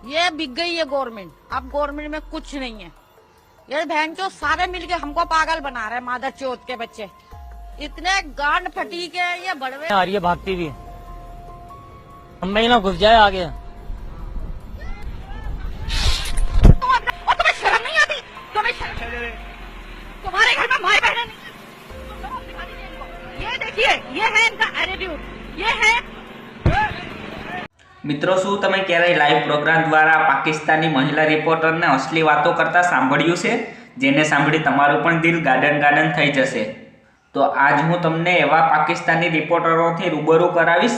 ये बिक गई है गवर्नमेंट, अब गवर्नमेंट में कुछ नहीं है। ये बहन चो सारे मिलके हमको पागल बना रहे हैं, मादर चौथ के बच्चे। इतने गांड फटी के ये बड़वे आ रही है भागती हुई, हम में ही ना घुस जाए आगे। तुम्हें शर्म नहीं आती? तुम्हारे घर में भाई बहन नहीं? ये देखिए, ये है इनका एटीट्यूड, ये है। મિત્રો, શું તમે ક્યારેય લાઈવ પ્રોગ્રામ દ્વારા પાકિસ્તાની મહિલા રિપોર્ટરને અસલી વાતો કરતા સાંભળ્યું છે, જેને સાંભળી તમારું પણ દિલ ગાર્ડન થઈ જશે? તો આજ હું તમને એવા પાકિસ્તાની રિપોર્ટરોથી રૂબરૂ કરાવીશ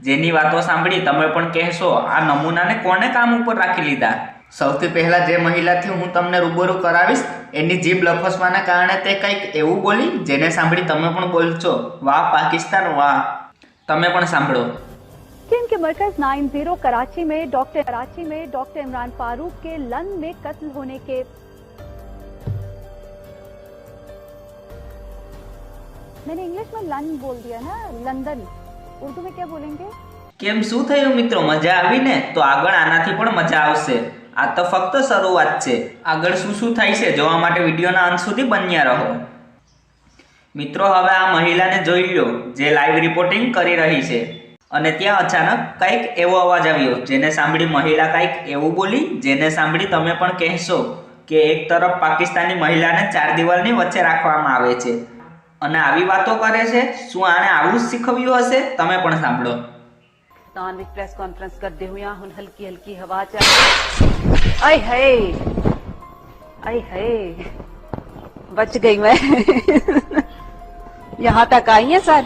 જેની વાતો સાંભળી તમે પણ કહેશો, આ નમૂનાને કોણે કામ ઉપર રાખી લીધા. સૌથી પહેલાં જે મહિલાથી હું તમને રૂબરૂ કરાવીશ એની જીભ લફસવાના કારણે તે કંઈક એવું બોલી જેને સાંભળી તમે પણ બોલશો, વાહ પાકિસ્તાન વાહ. તમે પણ સાંભળો. के मरकज 90 कराची में डॉक्टर इमरान फारूक के लन में कत्ल होने के मैंने इंग्लिश में लन बोल दिया ना, लंदन उर्दू में क्या बोलेंगे? કેમ શું થયું મિત્રો, મજા આવી ને? તો આગળ આનાથી પણ મજા આવશે. આ તો ફક્ત શરૂઆત છે. આગળ શું શું થાય છે જોવા માટે વિડીયોના અંત સુધી બન્યા રહો. મિત્રો, હવે આ મહિલાને જોઈ લો જે લાઈવ રિપોર્ટિંગ કરી રહી છે અને ત્યાં અચાનક કંઈક એવો અવાજ આવ્યો જેને સાંભળી મહિલા કંઈક એવું બોલી જેને સાંભળી તમે પણ કહેશો કે એક તરફ પાકિસ્તાની મહિલાને ચાર દિવાલની વચ્ચે રાખવામાં આવે છે અને આવી વાતો કરે છે. શું આને આવું જ શીખવ્યું હશે? તમે પણ સાંભળો. पाकिस्तान में प्रेस कॉन्फ्रेंस करते हुए हुन हल्की हल्की हवा चल आय हाय बच गई मैं यहाँ तक आई है सर,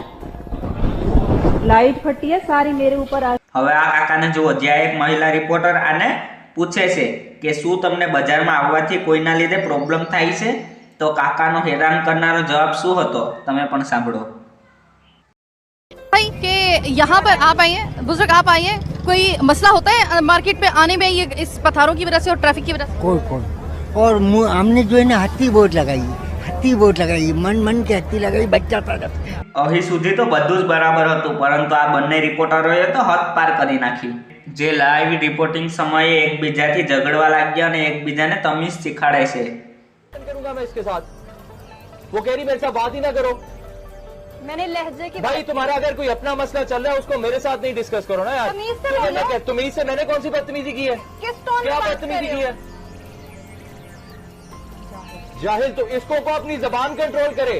लाइट फटी है सारी मेरे ऊपर आ. હવે આ કાકાને જુઓ, જ્યાં એક મહિલા રિપોર્ટર આને પૂછે છે કે શું તમને બજારમાં આવવાથી કોઈના લીધે પ્રોબ્લેમ થાય છે, તો કાકાનો હેરાન કરનારો જવાબ શું હતો તમે પણ સાંભળો. भाई कि यहाँ पर आप आए हैं, बुजुर्ग आप आए हैं, कोई मसला होता है मार्केट पे आने में ये इस पत्थरों की वजह से और ट्रैफिक की वजह से? कोई और हमने जो है ना हत्ती बोट लगाई, मन के हत्ती लगाई, बच्चा था. અહીં સુધી તો બધું જ બરાબર હતું, પરંતુ આ બંને રિપોર્ટરોએ તો હદ પાર કરી નાખી. જે લાઈવ રિપોર્ટિંગ સમયે એકબીજાથી ઝઘડવા લાગ્યા અને એકબીજાને તમીઝ શીખાડે છે. करूंगा मैं इसके साथ, वो कह रही मेरे साथ बात ही ना करो. मैंने लहजे की भाई तुम्हारा अगर कोई अपना मसला चल रहा है उसको मेरे साथ नहीं डिस्कस करो ना यार. तमीज से मैंने कौन सी बदतमीजी की है? क्या बदतमीजी की है? जाहिल, तो इसको को अपनी जबान कंट्रोल करे.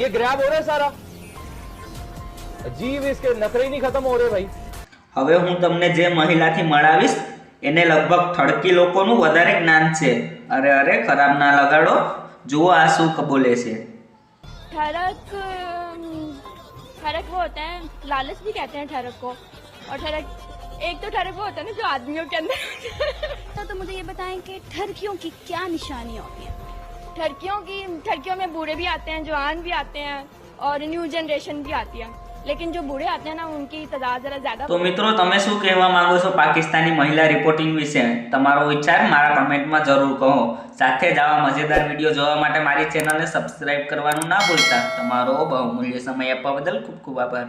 ये ग्रैब हो रहा है सारा, अजीब, इसके नखरे ही नहीं खत्म हो रहे भाई. હવે હું તમને જે મહિલાથી મળાવીશ એને લગભગ થડકી લોકોનું વધારે જ્ઞાન છે. અરે અરે, ખરાબ ના લગાડો. જુઓ આ શું બોલે છે. ठरक वो होता है, लालच भी कहते हैं ठरक को, और ठरक एक तो ठरक वो होता है ना जो आदमियों के अंदर तो मुझे ये बताएं कि ठरकियों की क्या निशानी होती है? ठरकियों में बूढ़े भी आते हैं, जवान भी आते हैं और न्यू जनरेशन भी आती है, लेकिन जो बूढ़े आते हैं ना उनकी तादाद जरा ज्यादा. તો મિત્રો, તમે શું કહેવા માંગો છો પાકિસ્તાની મહિલા રિપોર્ટિંગ વિશે? તમારો વિચાર મારા કમેન્ટમાં જરૂર કહો. સાથે જ આવા મજેદાર વિડીયો જોવા માટે મારી ચેનલને સબસ્ક્રાઇબ કરવાનું ના ભૂલતા. તમારો બહુમૂલ્ય સમય આપવા બદલ ખૂબ ખૂબ આભાર.